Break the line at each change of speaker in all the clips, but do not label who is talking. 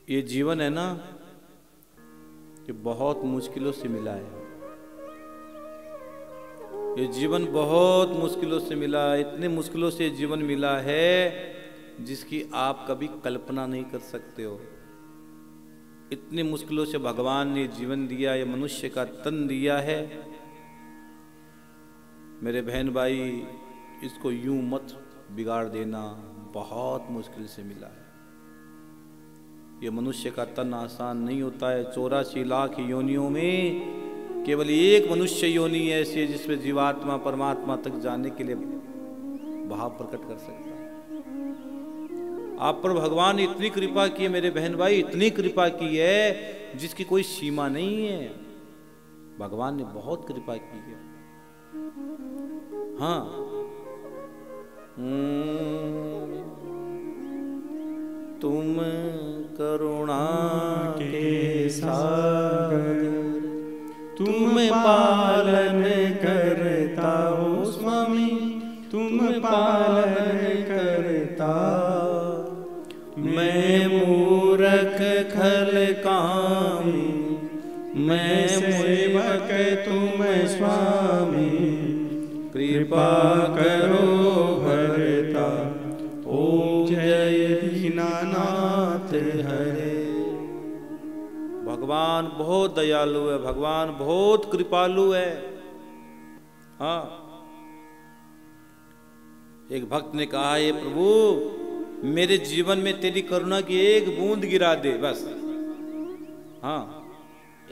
ये जीवन है ना, ये बहुत मुश्किलों से मिला है। ये जीवन बहुत मुश्किलों से मिला है। इतने मुश्किलों से जीवन मिला है जिसकी आप कभी कल्पना नहीं कर सकते हो। इतनी मुश्किलों से भगवान ने जीवन दिया, ये मनुष्य का तन दिया है। मेरे बहन भाई, इसको यूं मत बिगाड़ देना, बहुत मुश्किल से मिला है। ये मनुष्य का तन आसान नहीं होता है। 84 लाख योनियों में केवल एक मनुष्य योनि ऐसी है जिसमें जीवात्मा परमात्मा तक जाने के लिए भाव प्रकट कर सकता है। आप पर भगवान ने इतनी कृपा की है मेरे बहन भाई, इतनी कृपा की है जिसकी कोई सीमा नहीं है। भगवान ने बहुत कृपा की है। हाँ, तुम करुणा के सागर, तुम पालन करता हो स्वामी, तुम पालन करता। मैं मूरख खल कामी, मैं सेवक तुम स्वामी, कृपा करो भरता। ओम जय दीनानाथ हरे। भगवान बहुत दयालु है, भगवान बहुत कृपालु है। हाँ, एक भक्त ने कहा, हे प्रभु मेरे जीवन में तेरी करुणा की एक बूंद गिरा दे बस। हाँ,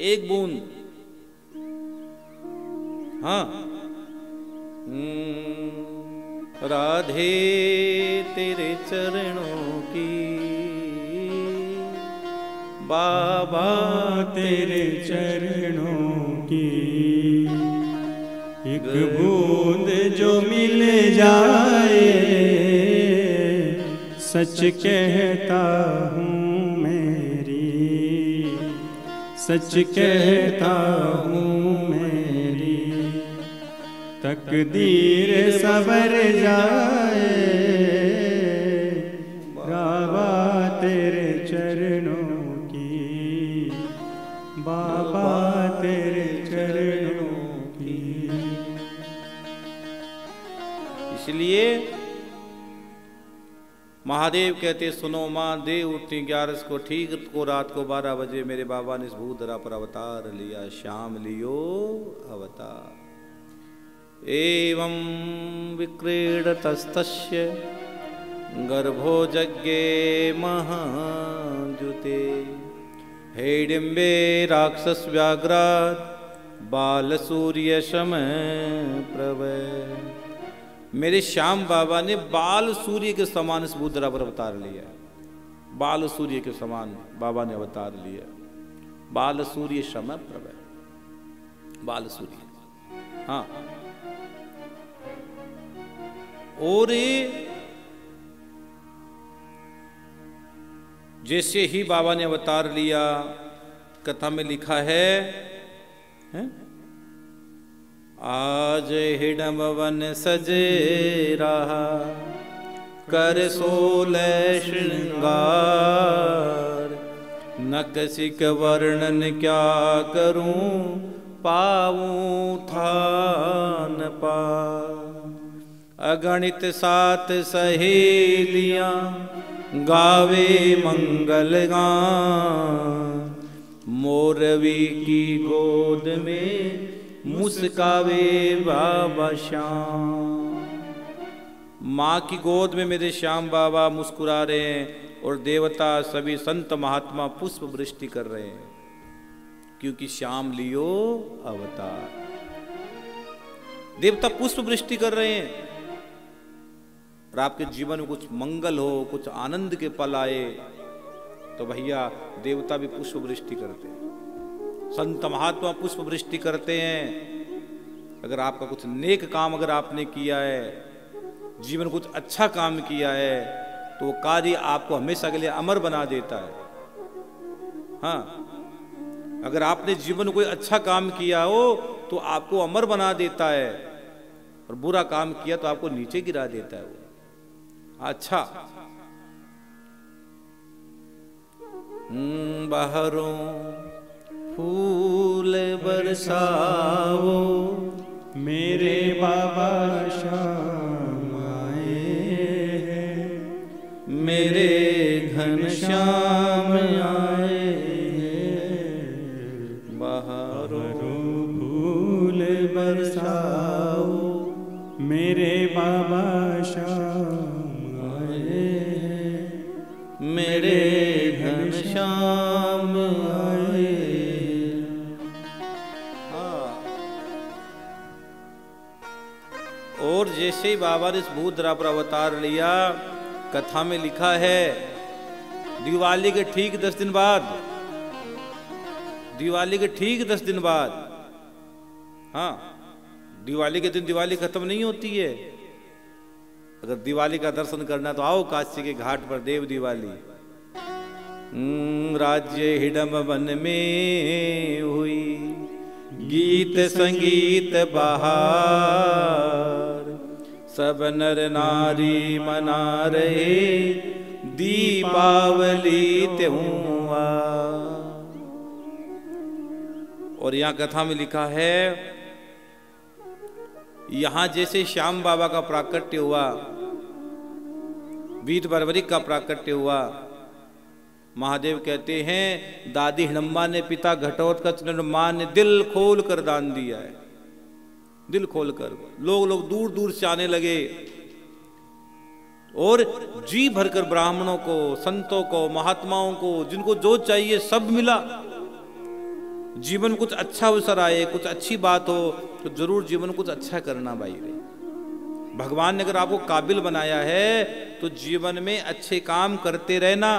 एक बूंद। हाँ, राधे तेरे चरणों की, बाबा
तेरे चरणों की एक बूंद जो मिल जाए, सच कहता हूँ मेरी, सच कहता हूँ मेरी तकदीर सवर जाए। बाबा तेरे चरणों की, बाबा तेरे चरणों की।
इसलिए महादेव कहते, सुनो माँ, दे उठती 11 को, ठीक को रात को 12 बजे मेरे बाबा ने इस भूधरा पर अवतार लिया। श्याम लियो अवतार। एवं विक्रीडतस्तस्य गर्भो जज्ञे महाजुते, हेडिम्बे राक्षस व्याघ्रात् बालसूर्य शम प्रभय। मेरे श्याम बाबा ने बाल सूर्य के समान इस भूधरा पर अवतार लिया। बाल सूर्य के समान बाबा ने अवतार लिया। बाल सूर्य शम प्रभय, बाल सूर्य। हाँ, और जैसे ही बाबा ने अवतार लिया, कथा में लिखा है? आज हिडम वन सजे रहा, कर 16 श्रृंगार। नकसिक वर्णन क्या करूं, पाऊं था न पा। अगणित 7 सहेलियां गावे मंगल गान। मोरवी की गोद में मुस्कावे बाबा श्याम। माँ की गोद में मेरे श्याम बाबा मुस्कुरा रहे हैं और देवता सभी संत महात्मा पुष्प वृष्टि कर रहे हैं, क्योंकि श्याम लियो अवतार। देवता पुष्प वृष्टि कर रहे हैं। और आपके जीवन में कुछ मंगल हो, कुछ आनंद के पल आए, तो भैया देवता भी पुष्प वृष्टि करते हैं, संत महात्मा पुष्प वृष्टि करते हैं। अगर आपका कुछ नेक काम अगर आपने किया है, जीवन कुछ अच्छा काम किया है, तो वो कार्य आपको हमेशा के लिए अमर बना देता है। हाँ, अगर आपने जीवन में कोई अच्छा काम किया हो तो आपको अमर बना देता है, और बुरा काम किया तो आपको नीचे गिरा देता है वो। अच्छा, बाहरों फूल बरसाओ,
मेरे बाबा श्याम आए हैं,
मेरे घनश्याम आए हैं। बाहरों
फूल बरसाओ, मेरे बाबा श्याम आए हैं,
मेरे घनश्याम आए। हाँ। और जैसे ही बाबा ने इस भूधरा पर अवतार लिया, कथा में लिखा है दिवाली के ठीक 10 दिन बाद, दिवाली के ठीक 10 दिन बाद, हाँ, दिवाली के दिन दिवाली खत्म नहीं होती है। अगर दिवाली का दर्शन करना तो आओ काशी के घाट पर देव दिवाली। राज्य हिडम वन में हुई, गीत संगीत बहार, सब नर नारी मना रहे, दीपावली त्योहार। और यहाँ कथा में लिखा है, यहां जैसे श्याम बाबा का प्राकट्य हुआ, वीर बर्बरिक का प्राकट्य हुआ, महादेव कहते हैं दादी हिडम्बा ने पिता घटोत्कच निर्माण ने दिल खोल कर दान दिया है। दिल खोल कर लोग दूर दूर से आने लगे और जी भरकर ब्राह्मणों को, संतों को, महात्माओं को, जिनको जो चाहिए सब मिला। जीवन कुछ अच्छा अवसर आए, कुछ अच्छी बात हो तो जरूर जीवन कुछ अच्छा करना भाई रे। भगवान ने अगर आपको काबिल बनाया है तो जीवन में अच्छे काम करते रहना।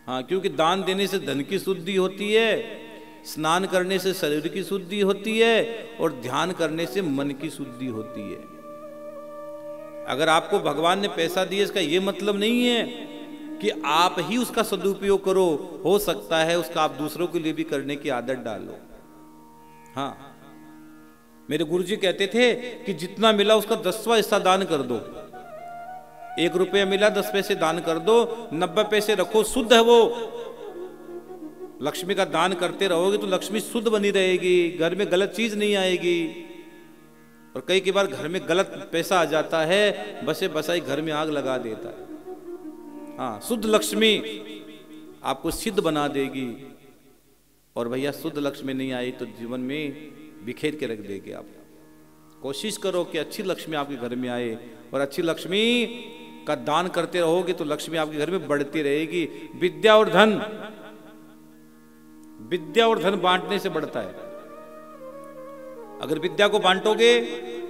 हाँ, क्योंकि दान देने से धन की शुद्धि होती है, स्नान करने से शरीर की शुद्धि होती है और ध्यान करने से मन की शुद्धि होती है। अगर आपको भगवान ने पैसा दिया इसका यह मतलब नहीं है कि आप ही उसका सदुपयोग करो, हो सकता है उसका आप दूसरों के लिए भी करने की आदत डालो। हाँ, मेरे गुरुजी कहते थे कि जितना मिला उसका 10वां हिस्सा दान कर दो। 1 रुपया मिला 10 पैसे दान कर दो, 90 पैसे रखो, शुद्ध है वो। लक्ष्मी का दान करते रहोगे तो लक्ष्मी शुद्ध बनी रहेगी, घर में गलत चीज नहीं आएगी। और कई बार घर में गलत पैसा आ जाता है, बसे बसाई घर में आग लगा देता है। हाँ, शुद्ध लक्ष्मी आपको सिद्ध बना देगी। और भैया शुद्ध लक्ष्मी नहीं आई तो जीवन में बिखेर के रख देगी। आप कोशिश करो कि अच्छी लक्ष्मी आपके घर में आए, और अच्छी लक्ष्मी का दान करते रहोगे तो लक्ष्मी आपके घर में बढ़ती रहेगी। विद्या और धन, विद्या और धन बांटने से बढ़ता है। अगर विद्या को बांटोगे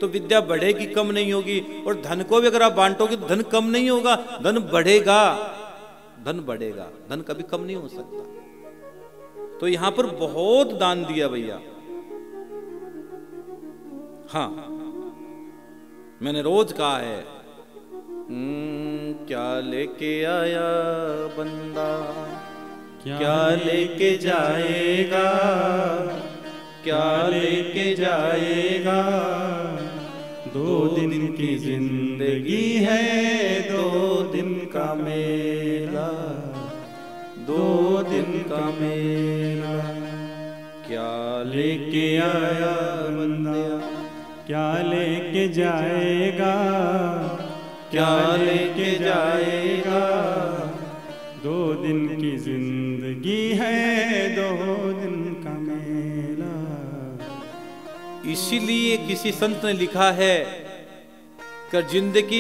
तो विद्या बढ़ेगी, कम नहीं होगी। और धन को भी अगर आप बांटोगे तो धन कम नहीं होगा, धन बढ़ेगा। धन बढ़ेगा, धन कभी कम नहीं हो सकता। तो यहां पर बहुत दान दिया भैया। हाँ, मैंने रोज कहा है, क्या लेके आया बंदा, क्या लेके जाएगा, क्या लेके जाएगा।
2 दिन की जिंदगी है,
2 दिन का मेला, 2 दिन का मेला। क्या लेके आया बंदा,
क्या लेके जाएगा,
क्या लेके जाएगा।
2 दिन की जिंदगी है, 2 दिन का मेला।
इसीलिए किसी संत ने लिखा है कि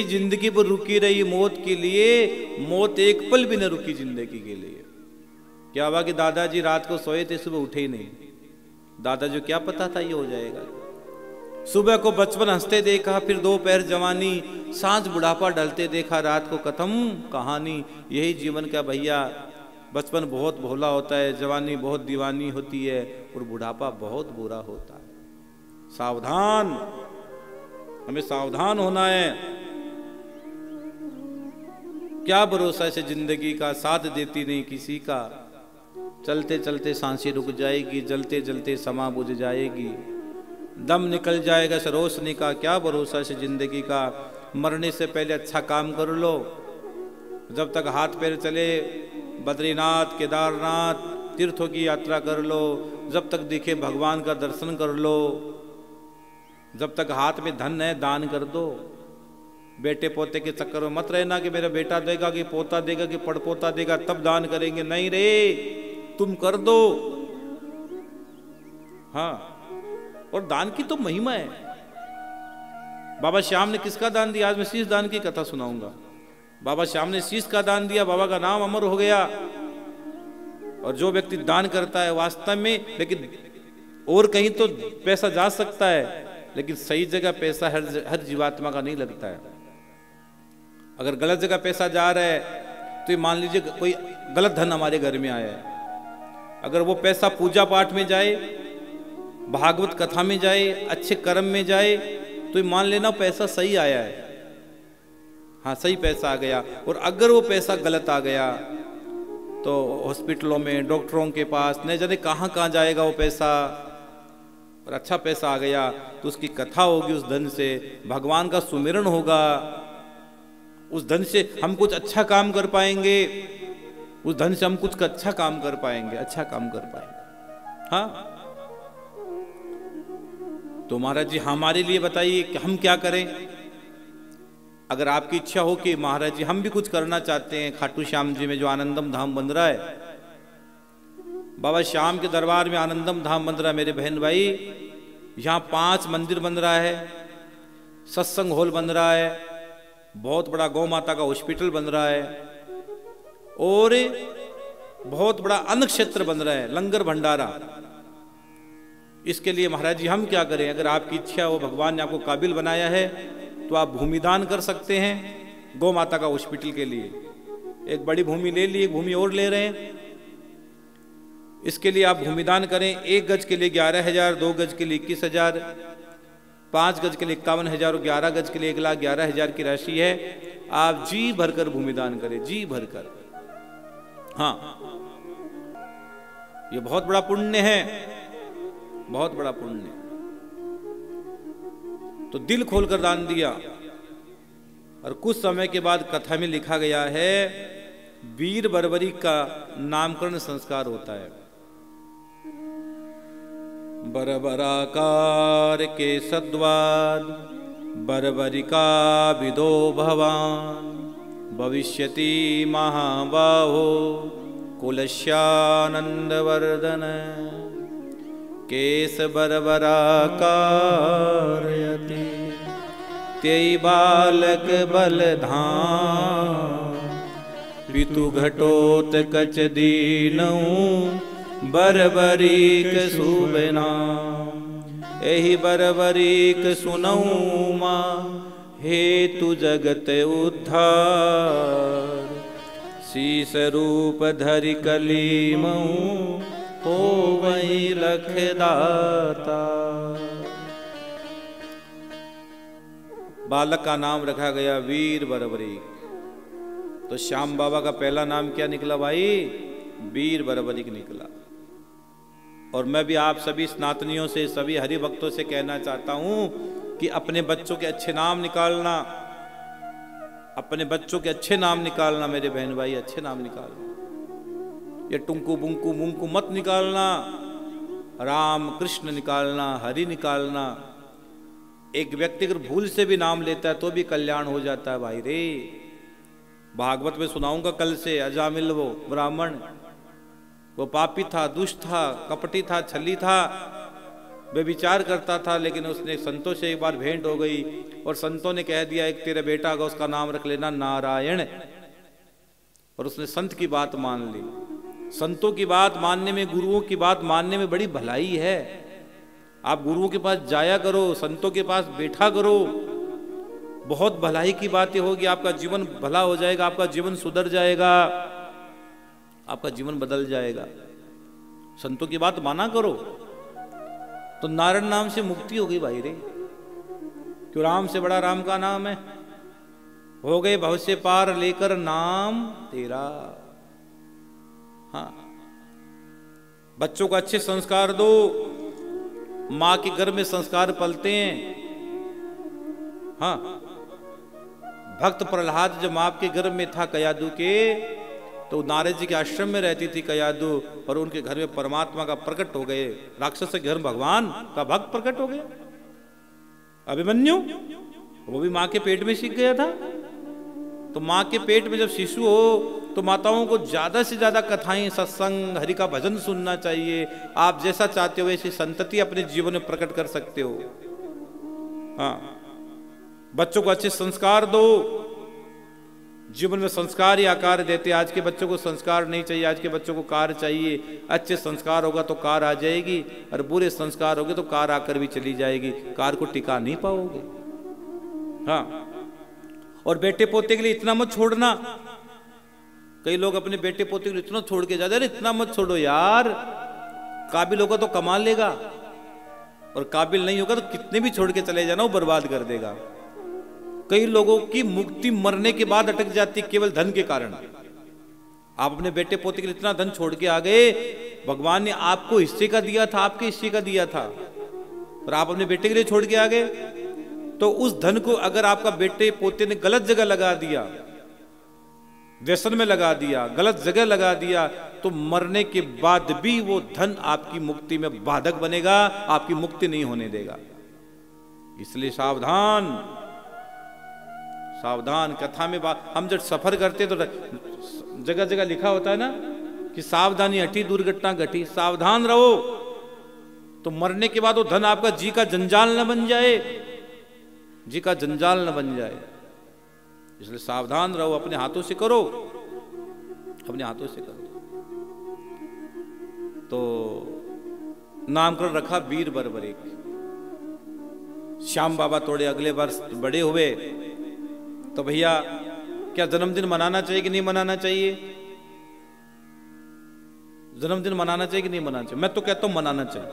जिंदगी पर रुकी रही मौत के लिए, मौत एक पल भी न रुकी जिंदगी के लिए। क्या हुआ कि दादाजी रात को सोए थे, सुबह उठे ही नहीं। दादाजी क्या पता था ये हो जाएगा। सुबह को बचपन हंसते देखा, फिर दोपहर जवानी, सांझ बुढ़ापा ढलते देखा, रात को खत्म कहानी। यही जीवन का भैया। बचपन बहुत भोला होता है, जवानी बहुत दीवानी होती है, और बुढ़ापा बहुत बुरा होता है। सावधान, हमें सावधान होना है। क्या भरोसा ऐसे जिंदगी का, साथ देती नहीं किसी का। चलते चलते सांसें रुक जाएगी, जलते जलते समा बुझ जाएगी, दम निकल जाएगा से रोशनी का। क्या भरोसा से जिंदगी का। मरने से पहले अच्छा काम कर लो, जब तक हाथ पैर चले बद्रीनाथ, केदारनाथ तीर्थों की यात्रा कर लो, जब तक दिखे भगवान का दर्शन कर लो, जब तक हाथ में धन है दान कर दो। बेटे पोते के चक्कर में मत रहना कि मेरा बेटा देगा कि पोता देगा कि पड़पोता देगा तब दान करेंगे, नहीं रे, तुम कर दो। हाँ, और दान की तो महिमा है। बाबा श्याम ने किसका दान दिया? आज मैं शीश दान की कथा सुनाऊंगा। बाबा श्याम ने शीश का दान दिया, बाबा का नाम अमर हो गया। और जो व्यक्ति दान करता है वास्तव में, लेकिन और कहीं तो पैसा जा सकता है, लेकिन सही जगह पैसा हर जीवात्मा का नहीं लगता है। अगर गलत जगह पैसा जा रहा है तो मान लीजिए कोई गलत धन हमारे घर में आया है, अगर वो पैसा पूजा पाठ में जाए, भागवत कथा में जाए, अच्छे कर्म में जाए, तो मान लेना पैसा सही आया है। हाँ, सही पैसा आ गया। और अगर वो पैसा गलत आ गया तो हॉस्पिटलों में, डॉक्टरों के पास, न जाने कहाँ कहाँ जाएगा वो पैसा। और अच्छा पैसा आ गया तो उसकी कथा होगी, उस धन से भगवान का सुमिरन होगा, उस धन से हम कुछ अच्छा काम कर पाएंगे, उस धन से हम कुछ अच्छा काम कर पाएंगे, अच्छा काम कर पाएंगे। हाँ, तो महाराज जी हमारे लिए बताइए कि हम क्या करें। अगर आपकी इच्छा हो कि महाराज जी हम भी कुछ करना चाहते हैं, खाटू श्याम जी में जो आनंदम धाम बन रहा है, बाबा श्याम के दरबार में आनंदम धाम बन रहा है मेरे बहन भाई, यहाँ 5 मंदिर बन रहा है, सत्संग हॉल बन रहा है, बहुत बड़ा गौ माता का हॉस्पिटल बन रहा है, और बहुत बड़ा अन्न क्षेत्र बन रहा है, लंगर भंडारा। इसके लिए महाराज जी हम क्या करें? अगर आपकी इच्छा हो, भगवान ने आपको काबिल बनाया है, तो आप भूमिदान कर सकते हैं गौ माता का हॉस्पिटल के लिए। एक बड़ी भूमि ले ली, एक भूमि और ले रहे हैं, इसके लिए आप भूमिदान करें। 1 गज के लिए 11,000, 2 गज के लिए 21,000, 5 गज के लिए 51,000 और 11 गज के लिए 1,11,000 की राशि है। आप जी भरकर भूमिदान करें, जी भरकर। हाँ, ये बहुत बड़ा पुण्य है, बहुत बड़ा पुण्य। तो दिल खोलकर दान दिया। और कुछ समय के बाद कथा में लिखा गया है, वीर बरबरी का नामकरण संस्कार होता है। बरबराकार के सद्वाद बरबरिका विदो भवान, भविष्यति महाबाहो कुलस्यानंदवर्धन, केश बरबराकारयति त्यय बालक बलधाम, पितु घटोत कच दीनऊ बरबरीक सुबना, एहि बरबरीक सुनऊ माँ हेतु जगत उद्धार, शीस रूप धरि कलीमऊ हो वही लखदाता। बालक का नाम रखा गया वीर बरबरीक। तो श्याम बाबा का पहला नाम क्या निकला भाई? वीर बरबरीक निकला। और मैं भी आप सभी स्नातनियों से, सभी हरि भक्तों से कहना चाहता हूं कि अपने बच्चों के अच्छे नाम निकालना, अपने बच्चों के अच्छे नाम निकालना मेरे बहन भाई, अच्छे नाम निकालना। ये टुंकू बुंकू मुंकू मत निकालना, राम कृष्ण निकालना, हरि निकालना। एक व्यक्ति अगर भूल से भी नाम लेता है तो भी कल्याण हो जाता है भाई रे। भागवत में सुनाऊंगा कल से, अजामिल वो ब्राह्मण, वो पापी था, दुष्ट था, कपटी था, छली था, वे विचार करता था, लेकिन उसने संतों से एक बार भेंट हो गई और संतों ने कह दिया एक तेरा बेटा होगा उसका नाम रख लेना नारायण। और उसने संत की बात मान ली। संतों की बात मानने में, गुरुओं की बात मानने में बड़ी भलाई है। आप गुरुओं के पास जाया करो, संतों के पास बैठा करो, बहुत भलाई की बातें होगी, आपका जीवन भला हो जाएगा, आपका जीवन सुधर जाएगा, आपका जीवन बदल जाएगा। संतों की बात माना करो। तो नारायण नाम से मुक्ति हो गई भाई रे। क्यों? राम से बड़ा राम का नाम है। हो गए भव से पार लेकर नाम तेरा। हाँ, बच्चों को अच्छे संस्कार दो। मां के गर्भ में संस्कार पलते हैं। हाँ, भक्त प्रहलाद जब मां के गर्भ में था कयादू के, तो नारद जी के आश्रम में रहती थी कयादू, और उनके घर में परमात्मा का प्रकट हो गए, राक्षस के घर में भगवान का भक्त प्रकट हो गया। अभिमन्यु वो भी माँ के पेट में सीख गया था। तो माँ के पेट में जब शिशु हो तो माताओं को ज्यादा से ज्यादा कथाएं, सत्संग, हरि का भजन सुनना चाहिए। आप जैसा चाहते हो वैसी संतति अपने जीवन में प्रकट कर सकते हो। हाँ, बच्चों को अच्छे संस्कार दो। जीवन में संस्कार ही आकार देते। आज के बच्चों को संस्कार नहीं चाहिए, आज के बच्चों को कार चाहिए। अच्छे संस्कार होगा तो कार आ जाएगी, और बुरे संस्कार होंगे तो कार आकर भी चली जाएगी, कार को टिका नहीं पाओगे। हाँ, और बेटे पोते के लिए इतना मत छोड़ना। कई लोग अपने बेटे पोते के लिए इतना छोड़ के जाते हैं। इतना मत छोड़ो यार, काबिल होगा तो कमा लेगा, और काबिल नहीं होगा तो कितने भी छोड़ के चले जाना वो बर्बाद कर देगा। कई लोगों की मुक्ति मरने के बाद अटक जाती केवल धन के कारण। आप अपने बेटे पोते के लिए इतना धन छोड़ के आ गए, भगवान ने आपको हिस्से का दिया था, आपके हिस्से का दिया था, और आप अपने बेटे के लिए छोड़ के आ गए। तो उस धन को अगर आपका बेटे पोते ने गलत जगह लगा दिया, व्यसन में लगा दिया, गलत जगह लगा दिया, तो मरने के बाद भी वो धन आपकी मुक्ति में बाधक बनेगा, आपकी मुक्ति नहीं होने देगा। इसलिए सावधान, सावधान। कथा में हम जब सफर करते तो जगह जगह लिखा होता है ना कि सावधानी हटी दुर्घटना घटी। सावधान रहो, तो मरने के बाद वो धन आपका जी का जंजाल न बन जाए, जी का जंजाल न बन जाए। इसलिए सावधान रहो, अपने हाथों से करो, अपने हाथों से करो। तो नामकरण रखा वीर बर्बरीक। श्याम बाबा थोड़े अगले वर्ष बड़े हुए तो भैया क्या जन्मदिन मनाना चाहिए कि नहीं मनाना चाहिए? जन्मदिन मनाना चाहिए कि नहीं मनाना चाहिए? मैं तो कहता हूं मनाना चाहिए।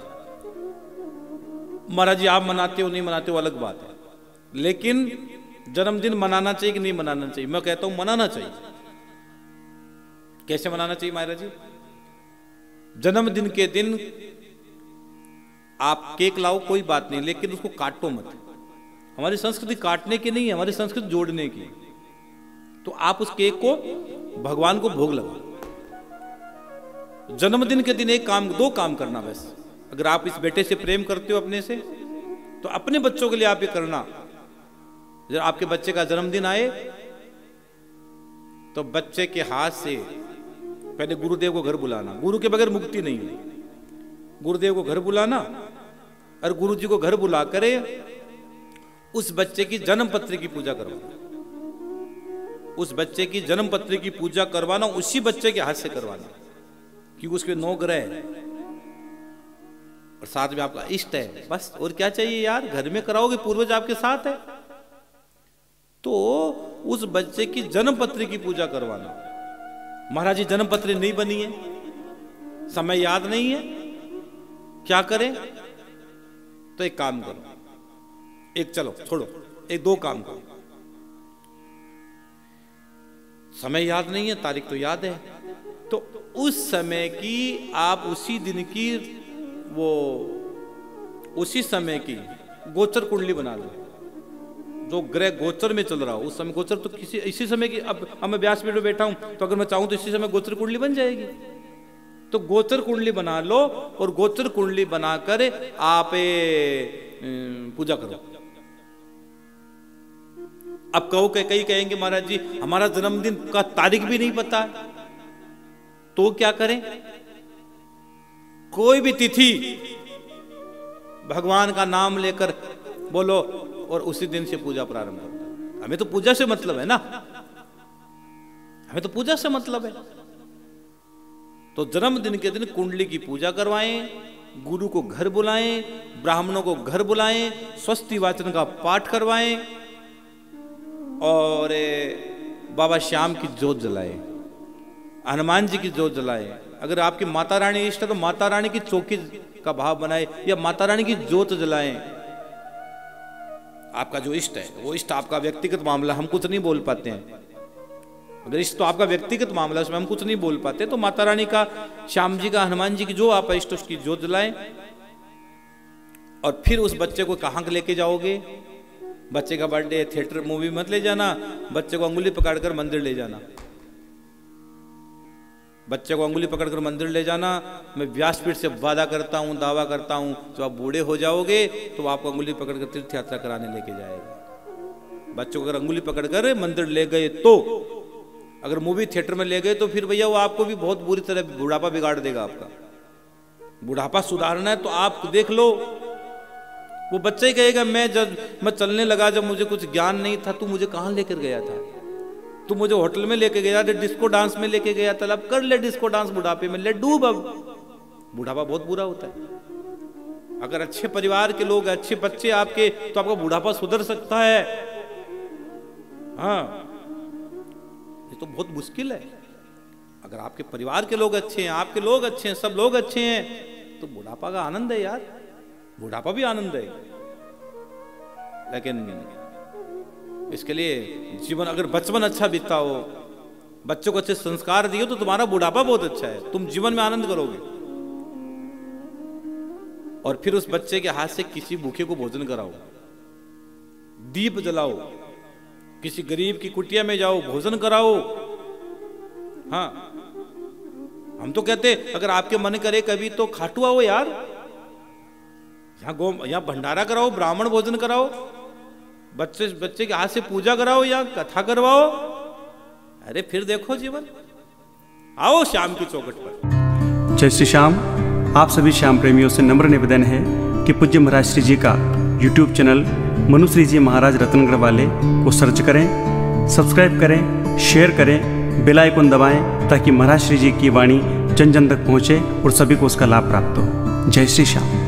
महाराज जी आप मनाते हो नहीं मनाते हो अलग बात है, लेकिन जन्मदिन मनाना चाहिए कि नहीं मनाना चाहिए? मैं कहता हूं मनाना चाहिए। कैसे मनाना चाहिए महाराज जी? जन्मदिन के दिन आप केक लाओ, कोई बात नहीं, लेकिन उसको काटो मत। हमारी संस्कृति काटने की नहीं है, हमारी संस्कृति जोड़ने की। तो आप उस केक को भगवान को भोग लगाओ। जन्मदिन के दिन एक काम, दो काम करना बस। अगर आप इस बेटे से प्रेम करते हो अपने से, तो अपने बच्चों के लिए आप ये करना। जब आपके बच्चे का जन्मदिन आए तो बच्चे के हाथ से पहले गुरुदेव को घर बुलाना। गुरु के बगैर मुक्ति नहीं है। गुरुदेव को घर बुलाना, और गुरु जी को घर बुला करे उस बच्चे की जन्म पत्री की पूजा करवाना। उस बच्चे की जन्म पत्री की पूजा करवाना उसी बच्चे के हाथ से करवाना, क्योंकि उसके 9 ग्रह है और साथ में आपका इष्ट है। बस और क्या चाहिए यार? घर में कराओगे, पूर्वज आपके साथ है। तो उस बच्चे की जन्म पत्री की पूजा करवाना। महाराज जी जन्म पत्री नहीं बनी है, समय याद नहीं है, क्या करें? तो एक काम करो, एक चलो छोड़ो, एक दो काम करो। समय याद नहीं है, तारीख तो याद है, तो उस समय की आप उसी दिन की वो उसी समय की गोचर कुंडली बना लो। जो ग्रह गोचर में चल रहा हो उस समय गोचर, तो किसी इसी समय की, अब मैं व्यासपीठ में बैठा हूं तो अगर मैं चाहूं तो इसी समय गोचर कुंडली बन जाएगी। तो गोचर कुंडली बना लो और गोचर कुंडली बनाकर आप पूजा करो। अब कहो कि कई कहेंगे महाराज जी हमारा जन्मदिन का तारीख भी नहीं पता है, तो क्या करें? कोई भी तिथि भगवान का नाम लेकर बोलो और उसी दिन से पूजा प्रारंभ करो। हमें तो पूजा से मतलब है ना, हमें तो पूजा से मतलब है। तो जन्मदिन के दिन कुंडली की पूजा करवाएं, गुरु को घर बुलाएं, ब्राह्मणों को घर बुलाएं, स्वस्ति वाचन का पाठ करवाएं और बाबा श्याम की जोत जलाएं, हनुमान जी की जोत जलाएं। अगर आपकी माता रानी इष्ट है तो माता रानी की चौकी का भाव बनाए या माता रानी की जोत जलाएं। आपका जो इष्ट है वो इष्ट आपका व्यक्तिगत मामला, हम कुछ नहीं बोल पाते हैं। अगर इष्ट तो आपका व्यक्तिगत मामला, उसमें हम कुछ नहीं बोल पाते। तो माता रानी का, श्याम जी का, हनुमान जी की जो आप इष्ट उसकी जोत जलाएं। और फिर उस बच्चे को कहाँ लेके जाओगे? बच्चे का बर्थडे, थिएटर, मूवी मत ले जाना। बच्चे को अंगुली पकड़कर मंदिर ले जाना। बच्चे को अंगुली पकड़कर मंदिर ले जाना, मैं व्यासपीठ से वादा करता हूँ, दावा करता हूँ, जब आप बूढ़े हो जाओगे तो आपको अंगुली पकड़कर तीर्थ यात्रा कराने लेके जाएगा। बच्चों को अगर अंगुली पकड़कर मंदिर ले गए तो, अगर मूवी थिएटर में ले गए तो फिर भैया वो आपको भी बहुत बुरी तरह बुढ़ापा बिगाड़ देगा आपका। बुढ़ापा सुधारना है तो आप देख लो, वो बच्चा ही कहेगा मैं चलने लगा जब मुझे कुछ ज्ञान नहीं था, तू मुझे कहाँ लेकर गया था, तू मुझे होटल में लेके गया था, डिस्को डांस में लेके गया था, अब कर ले डिस्को डांस बुढ़ापे में, ले डूब। अब बुढ़ापा बहुत बुरा होता है। अगर अच्छे परिवार के लोग, अच्छे बच्चे आपके, तो आपका बुढ़ापा सुधर सकता है। हाँ, ये तो बहुत मुश्किल है। अगर आपके परिवार के लोग अच्छे हैं, आपके लोग अच्छे हैं, सब लोग अच्छे हैं, तो बुढ़ापा का आनंद है यार, बुढ़ापा भी आनंद है। लेकिन इसके लिए जीवन, अगर बचपन अच्छा बीता हो, बच्चों को अच्छे संस्कार दिए, तो तुम्हारा बुढ़ापा बहुत अच्छा है, तुम जीवन में आनंद करोगे। और फिर उस बच्चे के हाथ से किसी भूखे को भोजन कराओ, दीप जलाओ, किसी गरीब की कुटिया में जाओ, भोजन कराओ। हाँ, हम तो कहते अगर आपके मन करे कभी तो खाटू आओ यार, यहाँ भंडारा कराओ, ब्राह्मण भोजन कराओ, बच्चे के हाथ से पूजा कराओ या कथा करवाओ। अरे फिर देखो जीवन। आओ शाम की चौखट पर।
जय श्री श्याम। आप सभी श्याम प्रेमियों से नम्र निवेदन है कि पूज्य महाराज श्री जी का YouTube चैनल मनुश्री जी महाराज रत्नगढ़ वाले को सर्च करें, सब्सक्राइब करें, शेयर करें, बेल आइकन दबाएं, ताकि महाराज श्री जी की वाणी जन जन तक पहुँचे और सभी को उसका लाभ प्राप्त हो। जय श्री श्याम।